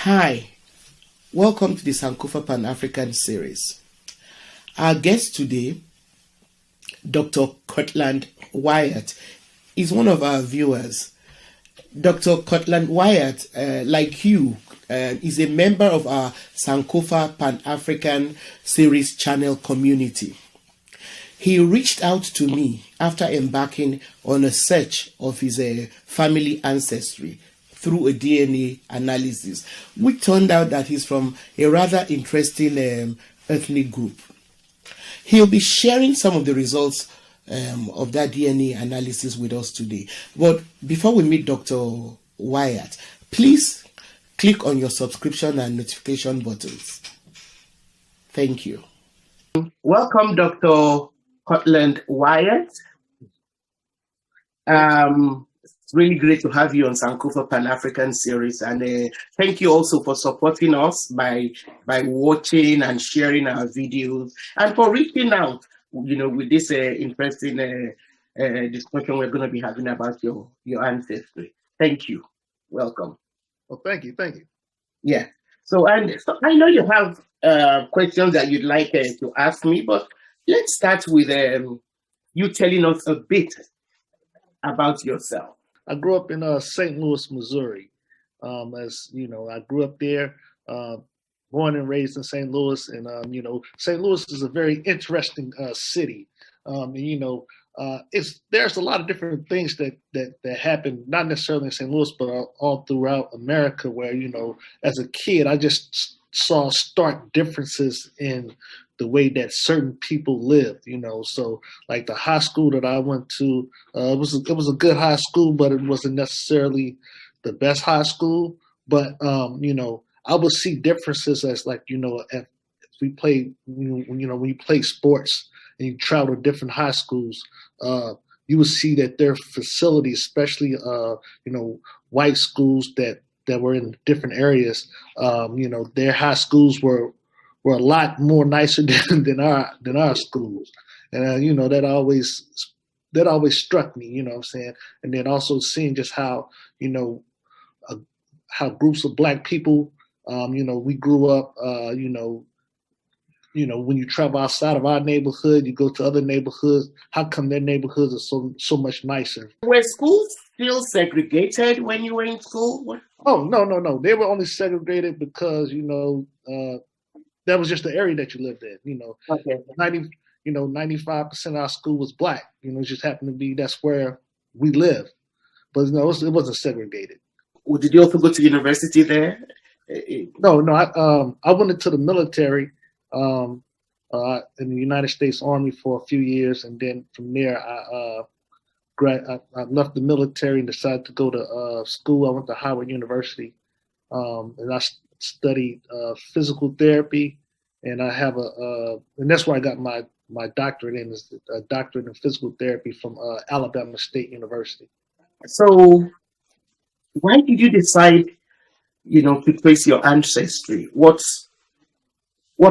Hi, welcome to the Sankofa Pan-African series. Our guest today, Dr. Courtland Wyatt, is one of our viewers. Dr. Courtland Wyatt, like you, is a member of our Sankofa Pan-African series channel community. He reached out to me after embarking on a search of his family ancestry through a DNA analysis, which turned out that he's from a rather interesting ethnic group. He'll be sharing some of the results of that DNA analysis with us today. But before we meet Dr. Wyatt, please click on your subscription and notification buttons. Thank you. Welcome, Dr. Courtland Wyatt. It's really great to have you on Sankofa Pan-African series, and thank you also for supporting us by watching and sharing our videos, and for reaching out, with this interesting discussion we're going to be having about your ancestry. Thank you. Welcome. Well, thank you. Yeah. So I know you have questions that you'd like to ask me, but let's start with you telling us a bit about yourself. I grew up in St. Louis, Missouri. As you know, I grew up there, born and raised in St. Louis, and St. Louis is a very interesting city. There's a lot of different things that happen, not necessarily in St. Louis, but all throughout America. Where as a kid, I just saw stark differences in the way that certain people lived, So like the high school that I went to, it was a good high school, but it wasn't necessarily the best high school. But I would see differences as like if we play, when you play sports and you travel to different high schools, you would see that their facilities, especially white schools that were in different areas, their high schools were a lot more nicer than our schools, and that always struck me. You know what I'm saying? And then also seeing just how how groups of Black people, we grew up. When you travel outside of our neighborhood, you go to other neighborhoods. How come their neighborhoods are so much nicer? Were schools still segregated when you were in school? Oh, no. They were only segregated because that was just the area that you lived in. Okay. 95% of our school was Black. It just happened to be that's where we lived, but it wasn't segregated. Well, did you also go to university there? No. I went into the military in the United States Army for a few years, and then from there I left the military and decided to go to school. I went to Howard University, and I studied physical therapy, and I have and that's where I got my doctorate in, is a doctorate in physical therapy from Alabama State University. So why did you decide, to trace your ancestry? What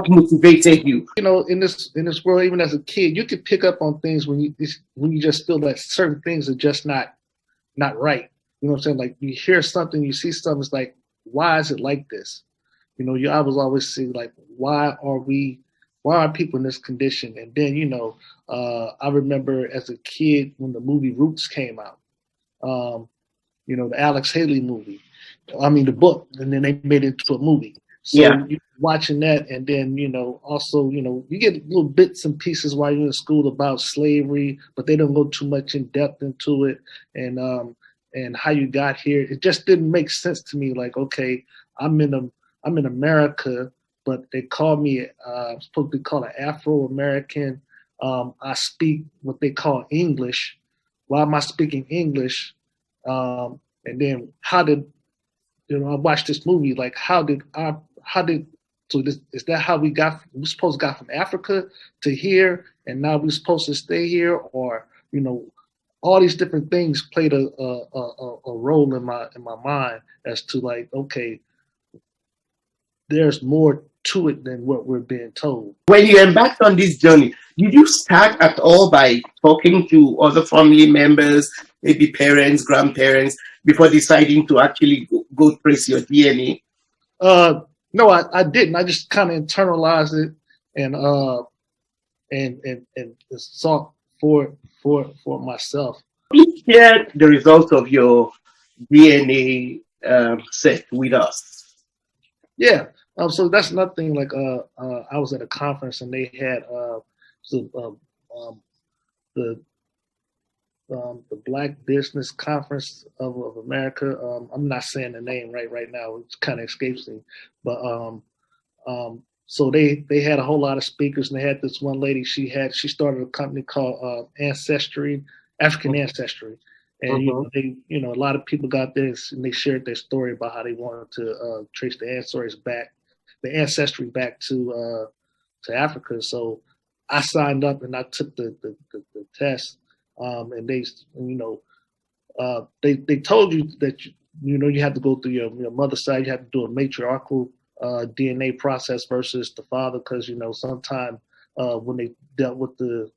motivated you? In this world, even as a kid, you could pick up on things when you just feel that certain things are just not right. You know what I'm saying? Like you hear something, you see something, it's like, why is it like this? I was always saying, like, why are people in this condition? And then, I remember as a kid when the movie Roots came out, the Alex Haley movie, the book, and then they made it into a movie. So you're watching that, and then, also, you get little bits and pieces while you're in school about slavery, but they don't go too much in depth into it. And how you got here, it just didn't make sense to me. Like, okay, I'm in America, but they call me I'm supposed to be called an Afro-American. I speak what they call English. Why am I speaking English? And then how did I watched this movie? Like, is that how we supposed to got from Africa to here, and now we're supposed to stay here, or all these different things played a role in my mind as to, like, okay, there's more to it than what we're being told. When you embarked on this journey, did you start at all by talking to other family members, maybe parents, grandparents, before deciding to actually go trace your DNA? No, I didn't. I just kind of internalized it and and saw for myself. Please share the results of your DNA set with us. Yeah. So that's another thing. Like I was at a conference and they had the the Black Business Conference of America. I'm not saying the name right now. It kind of escapes me, but so they had a whole lot of speakers, and they had this one lady. She started a company called Ancestry, African Ancestry, and a lot of people got this, and they shared their story about how they wanted to trace the ancestry back to Africa. So I signed up and I took the test, and they told you that you have to go through your mother's side. You have to do a matriarchal DNA process versus the father, because sometimes when they dealt with the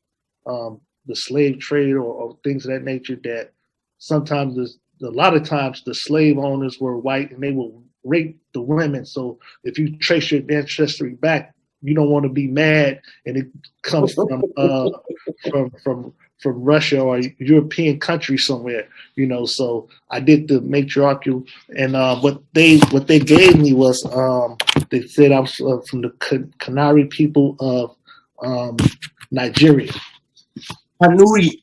slave trade or things of that nature, that sometimes a lot of times the slave owners were white and they will rape the women. So if you trace your ancestry back, you don't want to be mad and it comes from Russia or a European country somewhere, So I did the matriarchal, and what they gave me was they said I was from the Canary people of Nigeria. Kanuri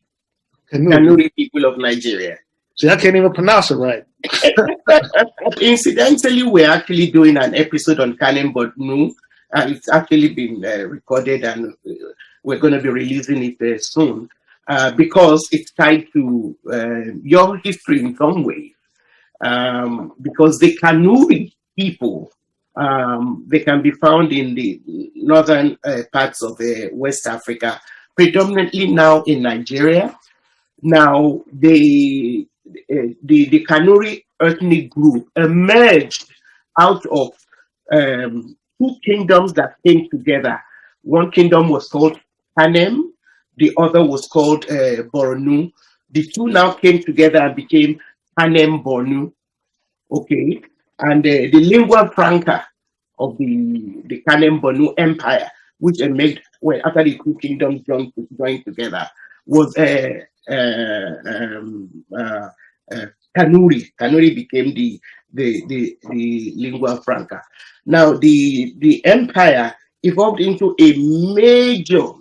people of Nigeria. See, I can't even pronounce it right. Incidentally, we're actually doing an episode on Kanem Bodnu, and it's actually been recorded, and we're going to be releasing it soon, because it's tied to your history in some way. Because the Kanuri people, they can be found in the northern parts of West Africa, predominantly now in Nigeria. Now, the Kanuri ethnic group emerged out of two kingdoms that came together. One kingdom was called Kanem, the other was called Bornu. The two now came together and became Kanem Bornu. Okay, and the lingua franca of the Kanem Bornu Empire, which emerged after the two kingdoms joined together, was Kanuri. Kanuri became the lingua franca. Now the empire evolved into a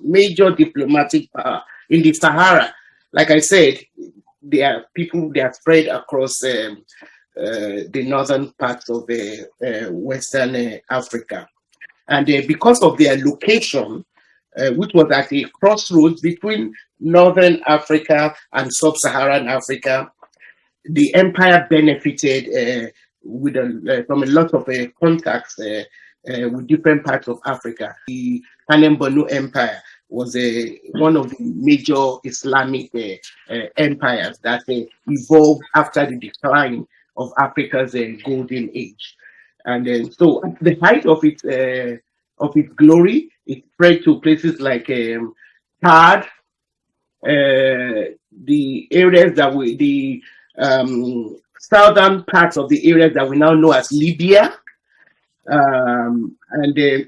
major diplomatic power in the Sahara. Like I said, they are spread across the northern parts of Western Africa, and because of their location, which was at a crossroads between Northern Africa and Sub-Saharan Africa, the empire benefited from a lot of contacts with different parts of Africa. The Kanem Bornu Empire was one of the major Islamic empires that evolved after the decline of Africa's golden age. And so at the height of its glory, it spread to places like Chad, the areas the southern parts of the areas that we now know as Libya, and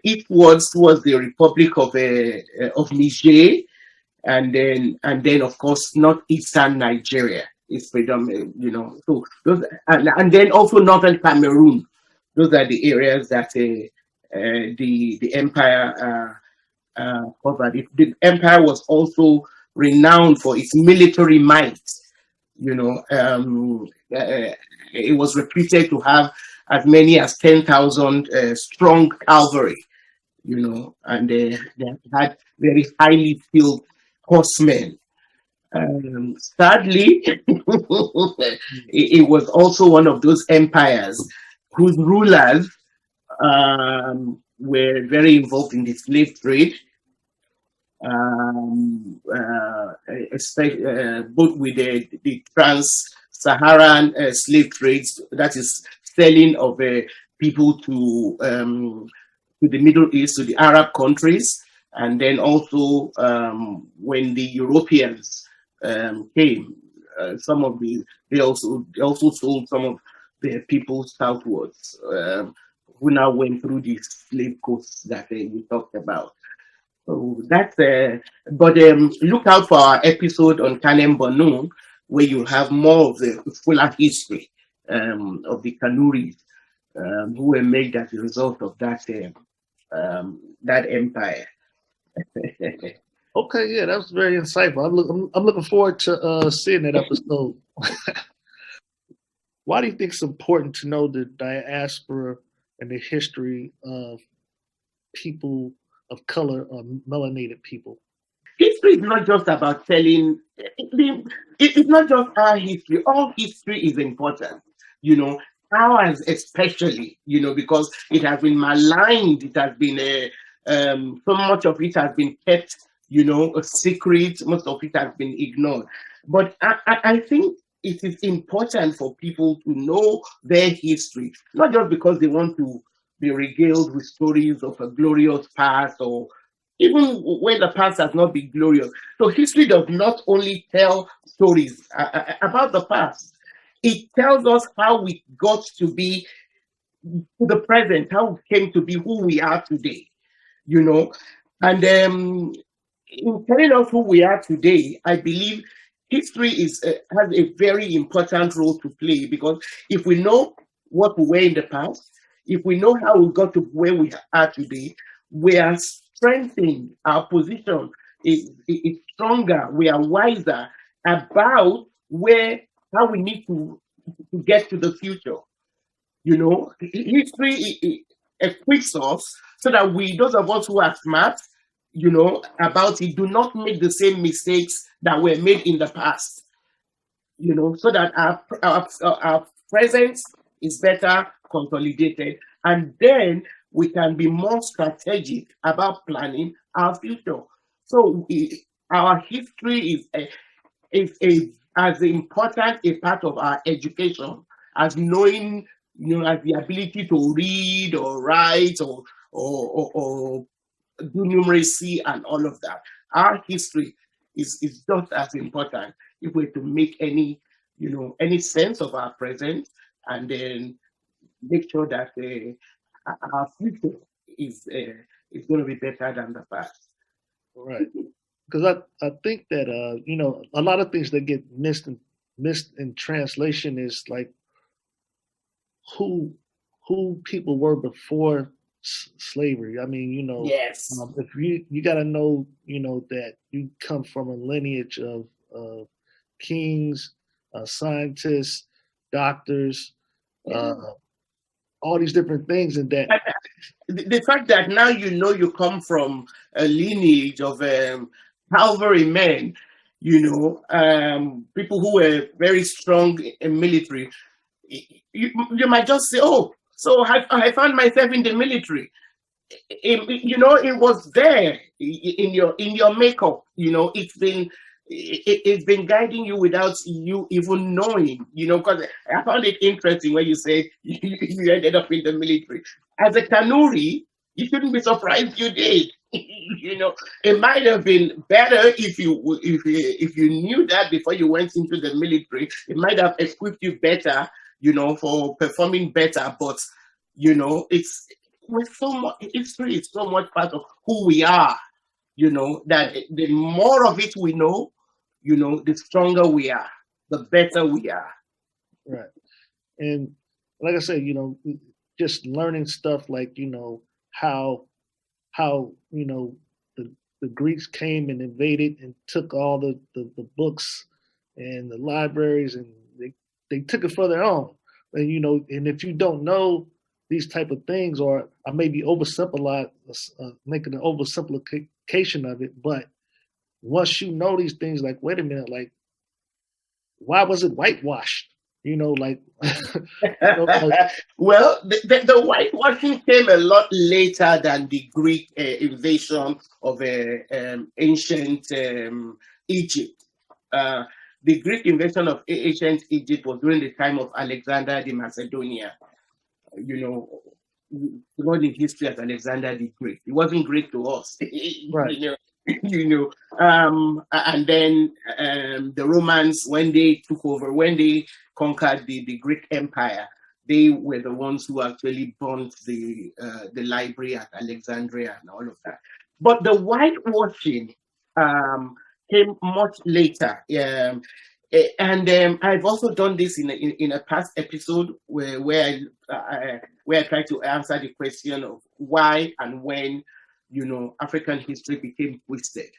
eastwards towards the Republic of Niger, and then of course northeastern Nigeria is predominant, So those, and then also northern Cameroon. Those are the areas that the empire covered. The empire was also renowned for its military might. It was reputed to have as many as 10,000 strong cavalry, and they had very highly skilled horsemen. Sadly, it was also one of those empires whose rulers were very involved in the slave trade, especially both with the trans-Saharan slave trades, that is selling of people to the Middle East, to the Arab countries, and then also when the Europeans came, they also sold some of their people southwards, who now went through the slave coast that we talked about. So that's but look out for our episode on Kanem Bonu, where you have more of the fuller history of the Kanuris who were made as a result of that empire. Okay, yeah, that was very insightful. I'm looking forward to seeing that episode. Why do you think it's important to know the diaspora and the history of people of color or melanated people? History is not just about telling. It's not just our history. All history is important. You know, ours especially. You know, because it has been maligned. It has been so much of it has been kept. You know, a secret. Most of it has been ignored. But I think it is important for people to know their history, not just because they want to be regaled with stories of a glorious past, or even when the past has not been glorious. So history does not only tell stories about the past, it tells us how we got to be to the present, how we came to be who we are today, you know. And in telling us who we are today, I believe history has a very important role to play, because if we know what we were in the past, if we know how we got to where we are today, we are strengthening our position, is stronger, we are wiser about how we need to get to the future. You know, history equips us so that those of us who are smart, you know, about it, do not make the same mistakes that were made in the past. You know, so that our presence is better consolidated, and then we can be more strategic about planning our future. So our history is as important a part of our education as knowing, you know, as the ability to read or write or do numeracy and all of that. Our history is just as important if we're to make any, you know, any sense of our present, and then make sure that our future is going to be better than the past. Right. Because I think that you know, a lot of things that get missed in translation is like who people were before slavery. I mean, you know, Yes. if you got to know, you know, that you come from a lineage of kings, scientists, doctors, all these different things, and that the fact that now you know you come from a lineage of cavalry men, you know, people who were very strong in military, you might just say, oh, so I found myself in the military. You know, it was there in your makeup. You know, it's been guiding you without you even knowing. You know, because I found it interesting when you said you ended up in the military. As a Kanuri, you shouldn't be surprised you did. You know, it might have been better if you knew that before you went into the military. It might have equipped you better, you know, for performing better. But you know, history is so much part of who we are. You know, that the more of it we know, you know, the stronger we are, the better we are. right. And like I said, you know, just learning stuff like, you know, how you know the Greeks came and invaded and took all the books and the libraries, and they took it for their own. And you know, and if you don't know these type of things, or I may be making an oversimplification of it, but once you know these things, like, wait a minute, like, why was it whitewashed? You know, like, well, the whitewashing came a lot later than the Greek invasion of ancient Egypt. The Greek invasion of ancient Egypt was during the time of Alexander the Macedonia. You know, not in history as Alexander the Great. It wasn't great to us. right. You know, and then the Romans, when they took over, when they conquered the Greek Empire, they were the ones who actually burnt the library at Alexandria and all of that. But the whitewashing came much later. And I've also done this in a past episode where I try to answer the question of why and when, African history became twisted.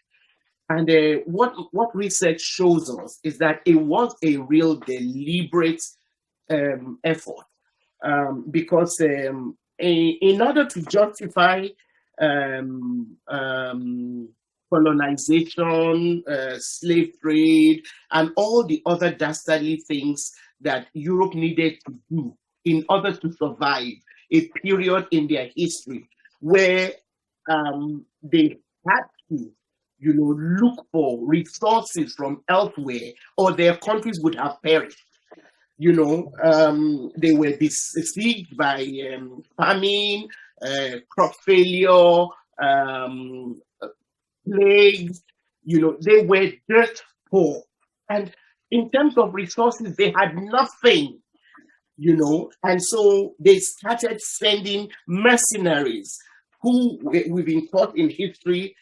And what research shows us is that it was a real deliberate effort, because in order to justify colonization, slave trade, and all the other dastardly things that Europe needed to do in order to survive a period in their history where they had to, look for resources from elsewhere, or their countries would have perished. They were besieged by famine, crop failure, plagues. They were just poor. And in terms of resources, they had nothing, and so they started sending mercenaries who we've been taught in history,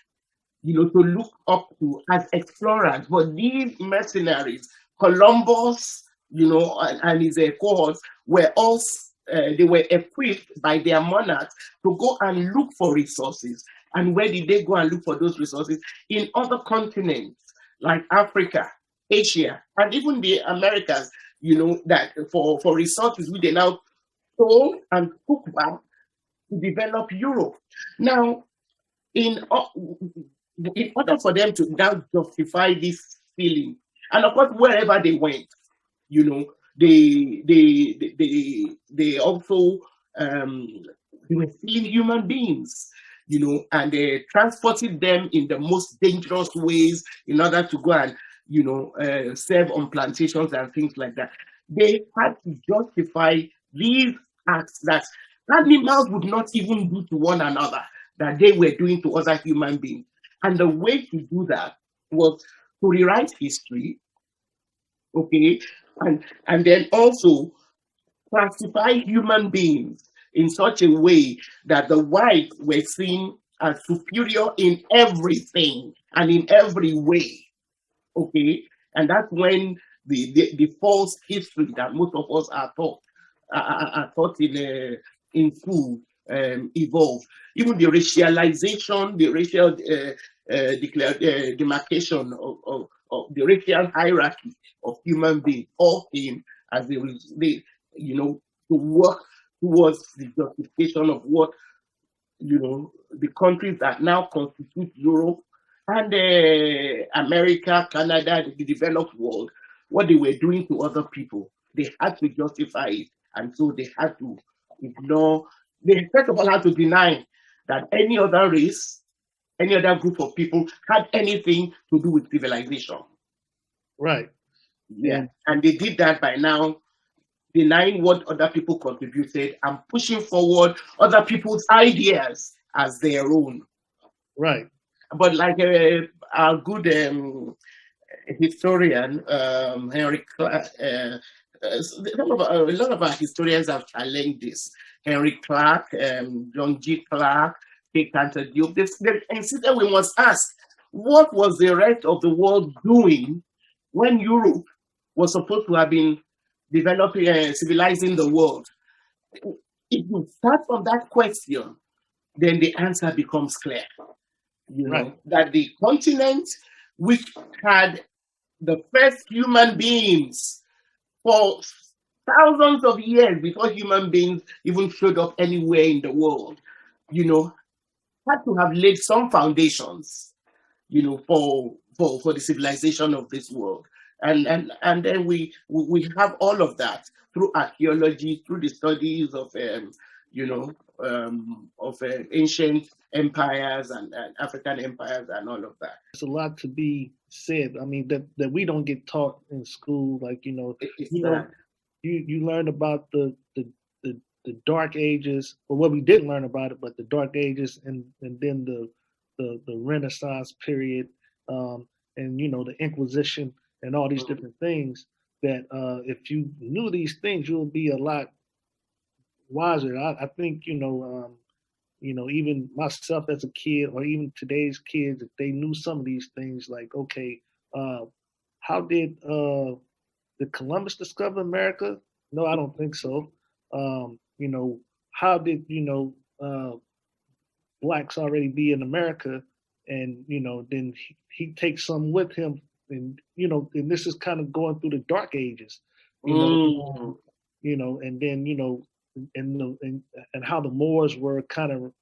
to look up to as explorers. But these mercenaries, Columbus, and his cohorts, were all they were equipped by their monarchs to go and look for resources. And where did they go and look for those resources? In other continents like Africa, Asia, and even the Americas, that for resources which they now sold and took back to develop Europe. Now, in order for them to now justify this feeling, and of course, wherever they went, they also they were stealing human beings, and they transported them in the most dangerous ways in order to go and serve on plantations and things like that. They had to justify these acts that animals would not even do to one another, that they were doing to other human beings. And the way to do that was to rewrite history, okay, and then also classify human beings in such a way that the whites were seen as superior in everything and in every way, okay. And that's when the false history that most of us are taught in school evolved. Even the racialization, the racial demarcation of the racial hierarchy of human beings all came as they to work towards the justification of what the countries that now constitute Europe and America, Canada, the developed world, what they were doing to other people. They had to justify it, and so they had to ignore. They first of all had to deny that any other race, any other group of people had anything to do with civilization. Right. Yeah, and they did that by now denying what other people contributed and pushing forward other people's ideas as their own. Right. But like our good historian, Henry Clark, a lot of our historians have challenged this. Henry Clark, John G. Clark, K. Cantor Diop, they insisted we must ask, what was the rest of the world doing when Europe was supposed to have been developing, civilizing the world? If you start from that question, then the answer becomes clear. That the continent which had the first human beings for thousands of years before human beings even showed up anywhere in the world, had to have laid some foundations, for the civilization of this world. And then we have all of that through archaeology, through the studies of ancient empires and African empires and all of that. There's a lot to be said. I mean, that we don't get taught in school. Like, you learn about the Dark Ages, or what we didn't learn about it, but the Dark Ages, and then the Renaissance period, and the Inquisition and all these different things. That if you knew these things, you'll be a lot wiser. I think even myself as a kid, or even today's kids, if they knew some of these things, like, okay, uh, how did Columbus discover America? No, I don't think so. How did blacks already be in America, and then he takes some with him, and this is kind of going through the dark ages, you know, Mm. and then and how the Moors were kind of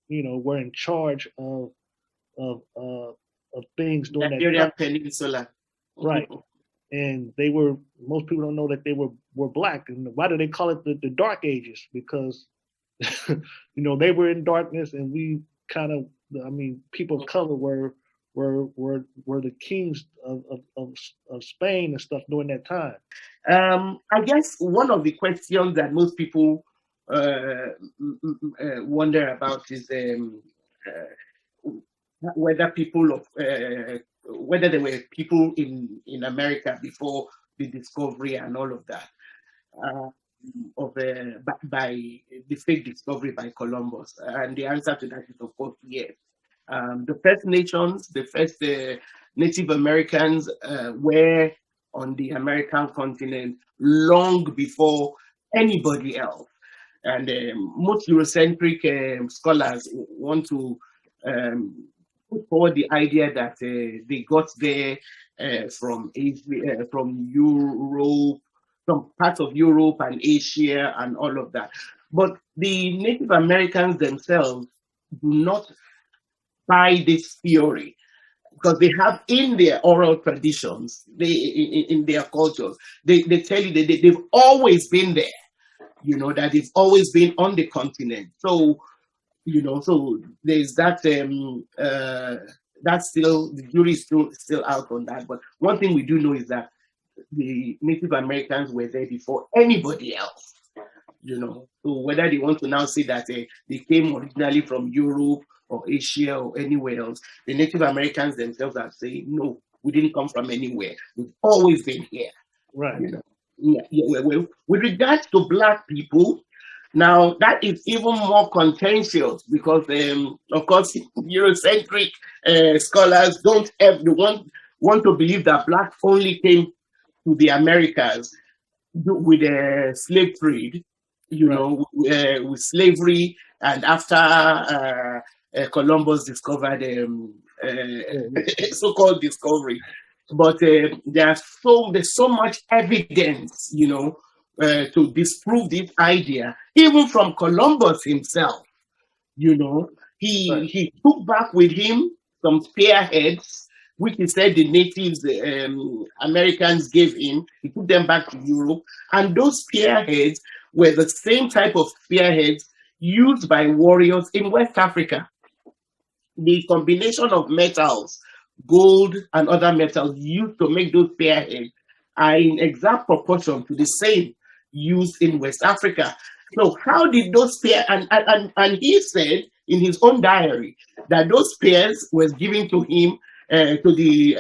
were in charge of uh, of things during that time, Iberian Peninsula. right? And they were, most people don't know that they were black. And why do they call it the Dark Ages? Because they were in darkness, and we kind of, I mean, people of color were the kings of Spain and stuff during that time. I guess one of the questions that most people wonder about is whether people of whether there were people in America before the discovery and all of that. Uh, by the fake discovery by Columbus? And the answer to that is, of course, yes. The First Nations, the first Native Americans were on the American continent long before anybody else. And most Eurocentric scholars want to put forward the idea that they got there from Asia, from Europe, some parts of Europe and Asia and all of that. But the Native Americans themselves do not buy this theory, because they have in their oral traditions, in their cultures, they tell you that they've always been there, that they've always been on the continent. So, so there's that, that's still, the jury is still out on that. But one thing we do know is that the Native Americans were there before anybody else. So whether they want to now say that they came originally from Europe or Asia or anywhere else, the Native Americans themselves are saying, no, we didn't come from anywhere. We've always been here. Right. With regards to Black people, now that is even more contentious, because, of course, Eurocentric scholars don't want to believe that Blacks only came to the Americas with a slave trade, with slavery, and after Columbus discovered so-called discovery. But there's so much evidence, to disprove this idea, even from Columbus himself. He took back with him some spearheads, which he said the natives, Americans gave him. He took them back to Europe, and those spearheads were the same type of spearheads used by warriors in West Africa. The combination of metals, gold and other metals used to make those spearheads are in exact proportion to the same used in West Africa. So how did those spears, and he said in his own diary that those spears was given to him, to the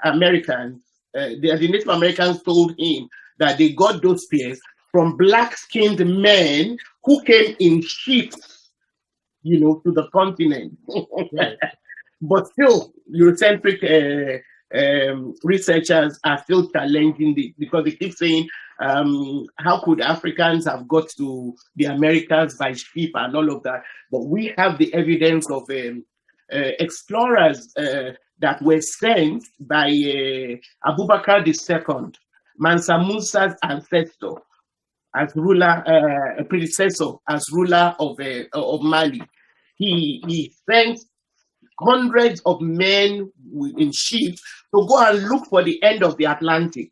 Americans. The Native Americans told him that they got those spears from black-skinned men who came in ships, to the continent. Right. But still, Eurocentric researchers are still challenging this, because they keep saying, how could Africans have got to the Americas by ship and all of that? But we have the evidence of explorers that were sent by Abubakar II, Mansa Musa's ancestor, as ruler, predecessor, as ruler of Mali. He sent hundreds of men in ships to go and look for the end of the Atlantic.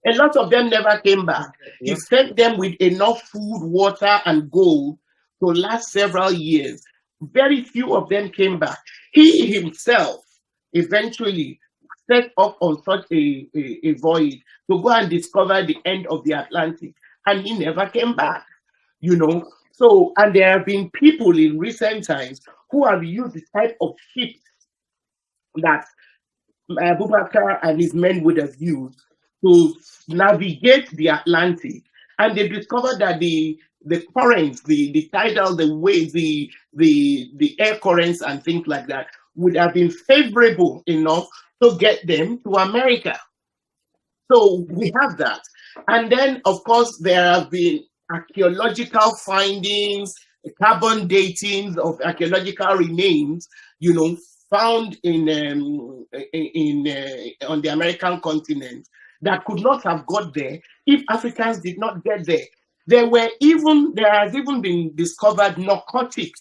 A lot of them never came back. Yeah. He sent them with enough food, water, and gold to last several years. Very few of them came back. He himself eventually set off on such a voyage to go and discover the end of the Atlantic, and he never came back. So, and there have been people in recent times who have used the type of ships that Abubakar and his men would have used to navigate the Atlantic and they discovered that the currents, the tidal, the waves, the air currents and things like that would have been favorable enough to get them to America. So we have that. And then, of course, there have been archaeological findings, carbon datings of archaeological remains, found on the American continent that could not have got there if Africans did not get there. There has even been discovered narcotics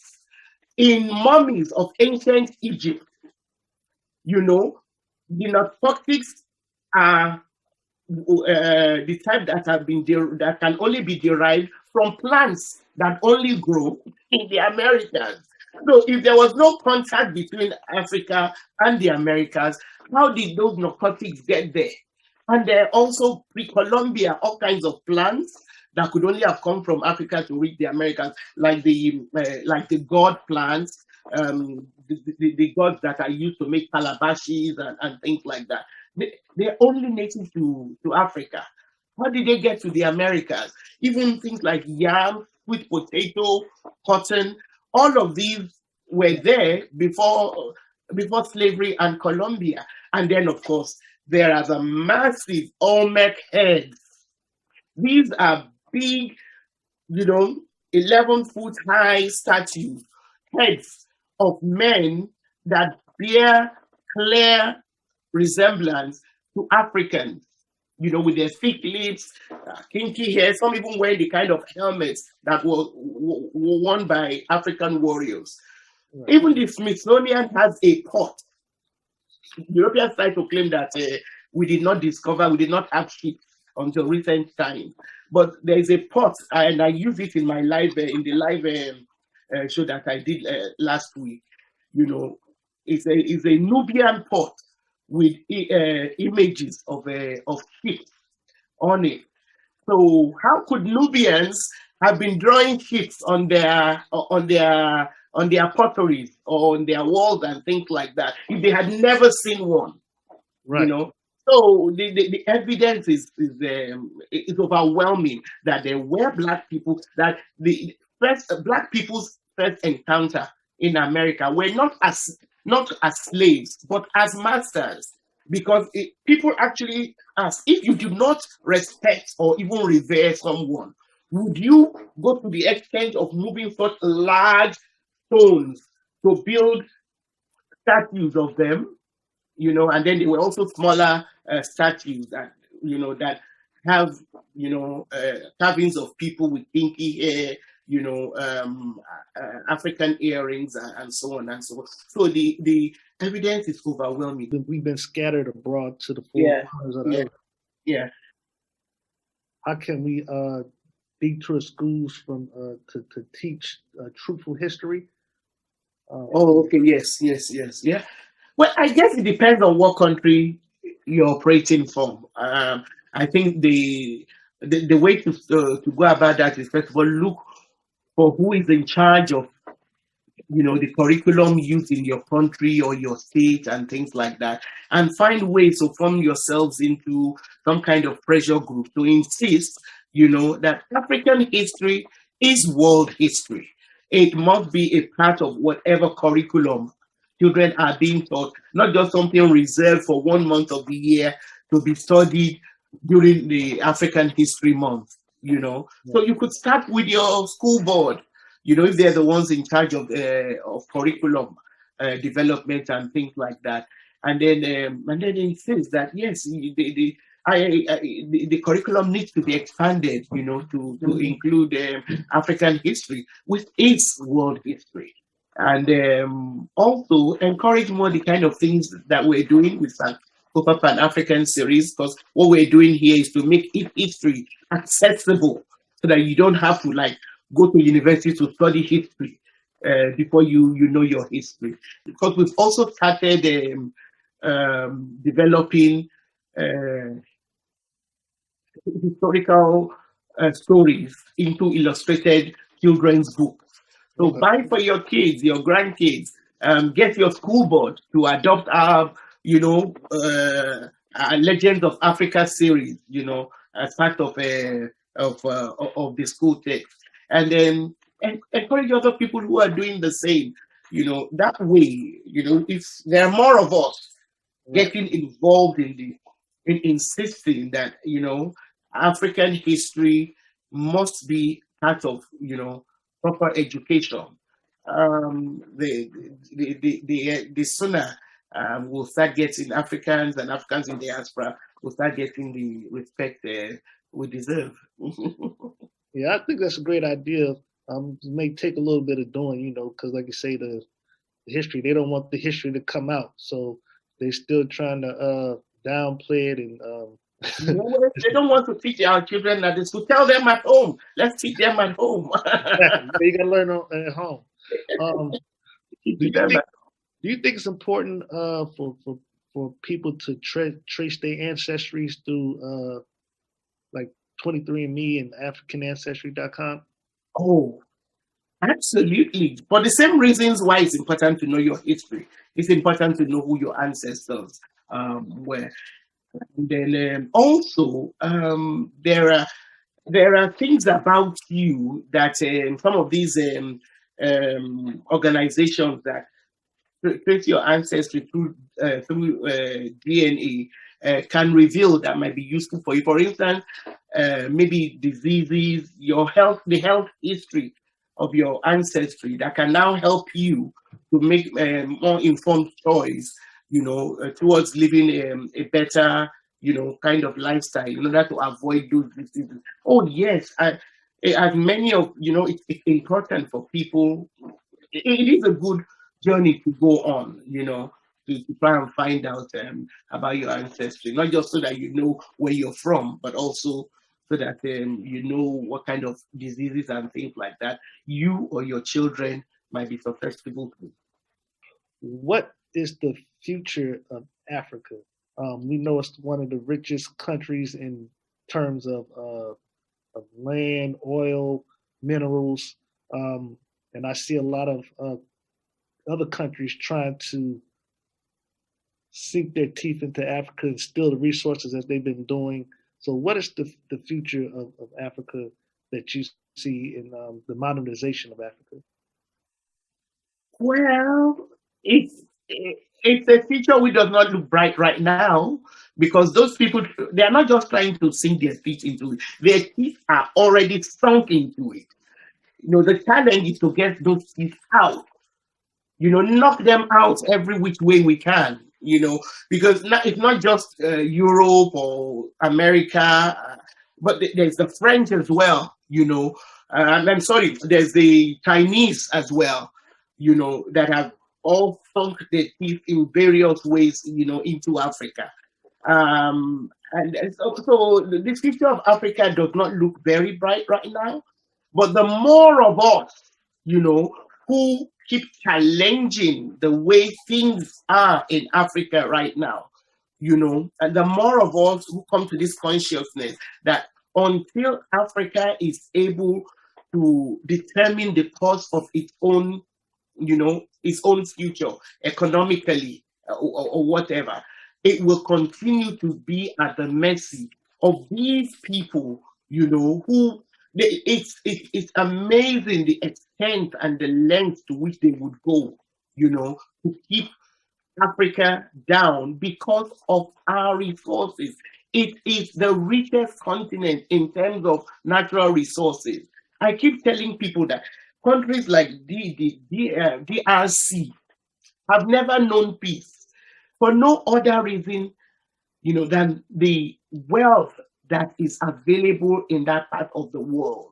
in mummies of ancient Egypt. The narcotics are the type that can only be derived from plants that only grow in the Americas. So if there was no contact between Africa and the Americas, how did those narcotics get there? And there are also pre-Columbia, all kinds of plants that could only have come from Africa to reach the Americas, like the gourd plants, the gourds that are used to make calabashes and things like that. They're only native to Africa. How did they get to the Americas? Even things like yam, sweet potato, cotton, all of these were there before slavery and Colombia. And then, of course, there are the massive Olmec heads. These are big, 11-foot high statues, heads of men that bear clear resemblance to Africans, with their thick lips, kinky hair, some even wearing the kind of helmets that were worn by African warriors. Right. Even the Smithsonian has a pot. Europeans try to claim that we did not have ships until recent times. But there is a pot, and I use it in my live show that I did last week. It's a Nubian pot with images of ships on it. So how could Nubians have been drawing ships on their potteries or on their walls and things like that if they had never seen one? Right. So the evidence is overwhelming that there were black people, that the black people's first encounter in America were not as slaves, but as masters. Because people actually ask, if you do not respect or even revere someone, would you go to the extent of moving such large stones to build statues of them? And then there were also smaller statues that have carvings of people with pinky hair, African earrings and so on and so on. So the evidence is overwhelming. We've been scattered abroad to the four corners of the earth. Yeah. How can we dig to schools to teach truthful history? Okay. Yes. Yeah. Well, I guess it depends on what country you're operating from. I think the way to go about that is, first of all, look for who is in charge of the curriculum used in your country or your state and things like that, and find ways to form yourselves into some kind of pressure group to insist that African history is world history. It must be a part of whatever curriculum children are being taught, not just something reserved for 1 month of the year to be studied during the African History Month. So you could start with your school board, if they're the ones in charge of curriculum development and things like that, and then it says that yes, the curriculum needs to be expanded, to include African history with its world history, and also encourage more the kind of things that we're doing with Sankofa Pan-African series, because what we're doing here is to make history accessible so that you don't have to go to university to study history before you know your history. Because we've also started developing historical stories into illustrated children's books. So buy for your kids, your grandkids, get your school board to adopt our, Legends of Africa series, as part of of the school text, and then encourage other people who are doing the same. That way, if there are more of us getting involved in insisting that African history must be part of proper education. The sooner we'll start getting Africans and Africans in diaspora will start getting the respect we deserve. Yeah, I think that's a great idea. It may take a little bit of doing, because like you say, the history, they don't want the history to come out, so they're still trying to downplay it and. They don't want to teach our children at the school. Tell them at home. Let's teach them at home. You gotta learn at home. Do you think it's important for people to trace their ancestries through like 23andMe and AfricanAncestry.com? Oh, absolutely. For the same reasons why it's important to know your history, it's important to know who your ancestors were. And then also there are things about you that some of these organizations that trace your ancestry through DNA can reveal that might be useful for you. For instance, maybe diseases, the health history of your ancestry that can now help you to make more informed choice, towards living a better, kind of lifestyle in order to avoid those diseases. Oh yes, as many of it's important for people. It is a good journey to go on, to try and find out about your ancestry, not just so that you know where you're from, but also so that you know what kind of diseases and things like that you or your children might be susceptible to. What is the future of Africa? We know it's one of the richest countries in terms of land, oil, minerals, and I see a lot of other countries trying to sink their teeth into Africa and steal the resources as they've been doing. So, what is the future of Africa that you see in the modernization of Africa? Well, it's a future which does not look bright right now, because those people, they are not just trying to sink their teeth into it; their teeth are already sunk into it. The challenge is to get those teeth out. Knock them out every which way we can. Because it's not just Europe or America, but there's the French as well. And I'm sorry, there's the Chinese as well. That have all sunk their teeth in various ways, into Africa. And so the future of Africa does not look very bright right now. But the more of us, who keep challenging the way things are in Africa right now, and the more of us who come to this consciousness that until Africa is able to determine the course of its own future economically or whatever, it will continue to be at the mercy of these people, who it's amazing the extent and the length to which they would go, to keep Africa down because of our resources. It is the richest continent in terms of natural resources. I keep telling people that countries like the DRC have never known peace for no other reason, than the wealth that is available in that part of the world.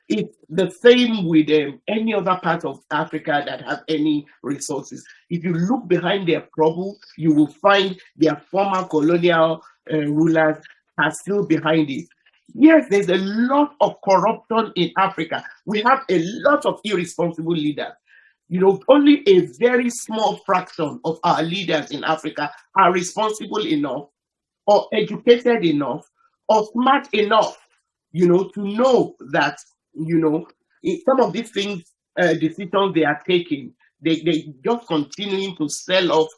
It's the same with any other part of Africa that have any resources. If you look behind their trouble, you will find their former colonial rulers are still behind it. Yes, there's a lot of corruption in Africa. We have a lot of irresponsible leaders. Only a very small fraction of our leaders in Africa are responsible enough or educated enough or smart enough, to know that, in some of these things, decisions they are taking, they just continuing to sell off,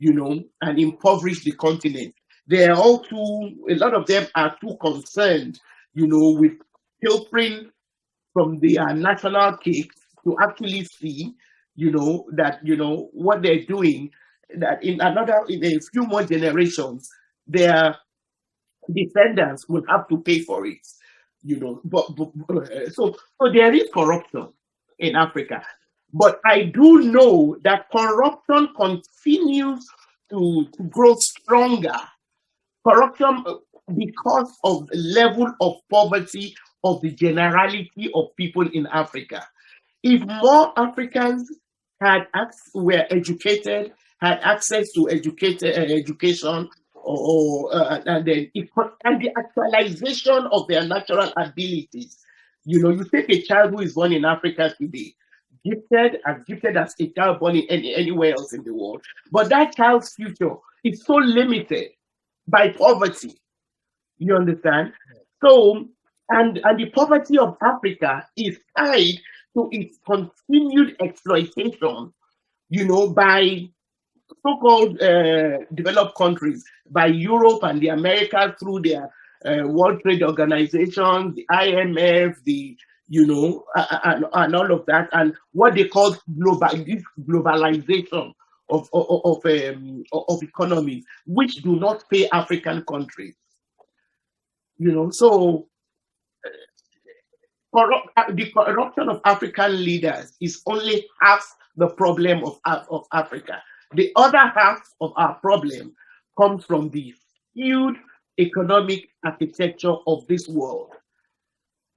and impoverish the continent. A lot of them are too concerned, with pilfering from their national cake to actually see, that, what they're doing, that in a few more generations, their descendants will have to pay for it, so there is corruption in Africa. But I do know that corruption continues to grow stronger. Corruption because of the level of poverty of the generality of people in Africa. If more Africans were educated, had access to education, and the actualization of their natural abilities. You take a child who is born in Africa today, as gifted as a child born in anywhere else in the world, but that child's future is so limited by poverty. You understand? So, and the poverty of Africa is tied to its continued exploitation, by so-called developed countries, by Europe and the Americas through their World Trade Organization, the IMF, and all of that, and what they call globalization of economies, which do not pay African countries. So the corruption of African leaders is only half the problem of Africa. The other half of our problem comes from the skewed economic architecture of this world.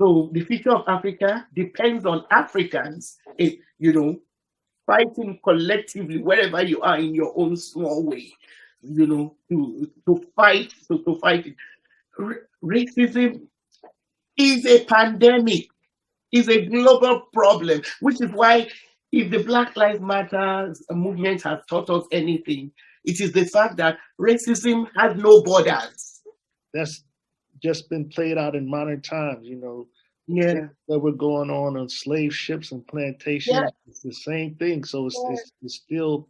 So the future of Africa depends on Africans, fighting collectively wherever you are in your own small way, to fight it. Racism is a pandemic, is a global problem, which is why if the Black Lives Matter movement has taught us anything, it is the fact that racism has no borders. That's just been played out in modern times, Yeah. That were going on slave ships and plantations. Yeah. It's the same thing. So it's still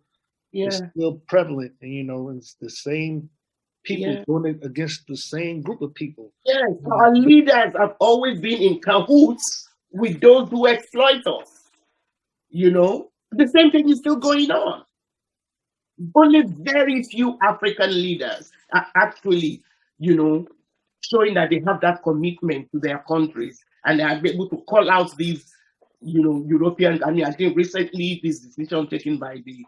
prevalent, and it's the same people doing it against the same group of people. Yes, our leaders have always been in cahoots with those who exploit us. The same thing is still going on. Only very few African leaders are actually, showing that they have that commitment to their countries, and they are able to call out these, Europeans. I mean, I think recently this decision taken by the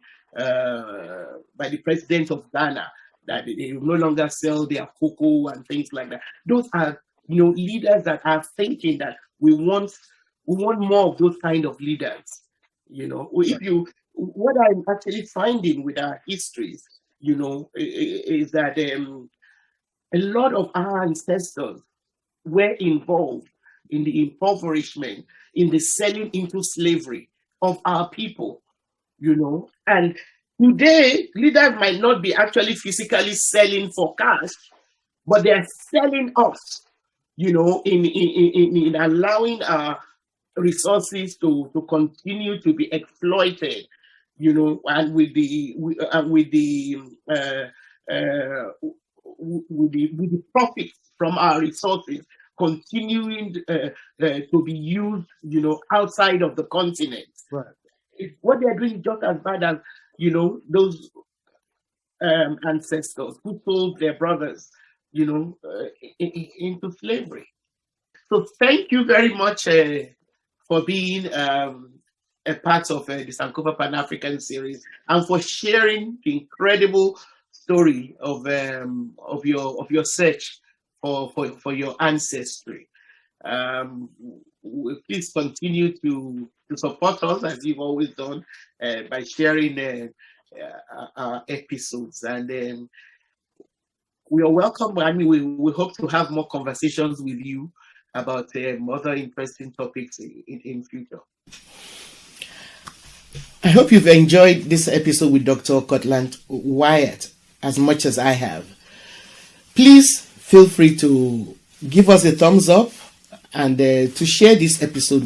president of Ghana, that they will no longer sell their cocoa and things like that. Those are, leaders that are thinking that we want more of those kind of leaders. What I'm actually finding with our histories, is that a lot of our ancestors were involved in the impoverishment, in the selling into slavery of our people, and today leaders might not be actually physically selling for cash, but they are selling us, in allowing our resources to continue to be exploited, and with the profits from our resources continuing to be used, outside of the continent. Right. What they are doing is just as bad as, those ancestors who sold their brothers, into slavery. So thank you very much for being a part of the Sankofa Pan-African series, and for sharing the incredible story of your search for your ancestry. Please continue to support us as you've always done by sharing our episodes, and we are welcome. I mean, we hope to have more conversations with you about other interesting topics in future. I hope you've enjoyed this episode with Dr. Courtland Wyatt as much as I have. Please feel free to give us a thumbs up and to share this episode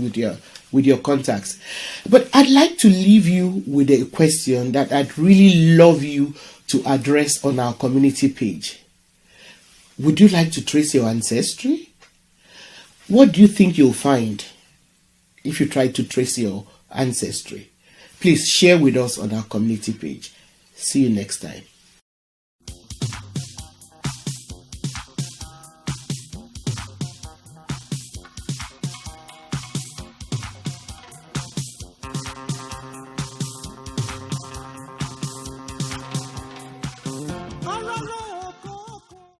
with your contacts. But I'd like to leave you with a question that I'd really love you to address on our community page. Would you like to trace your ancestry? What do you think you'll find if you try to trace your ancestry? Please share with us on our community page. See you next time.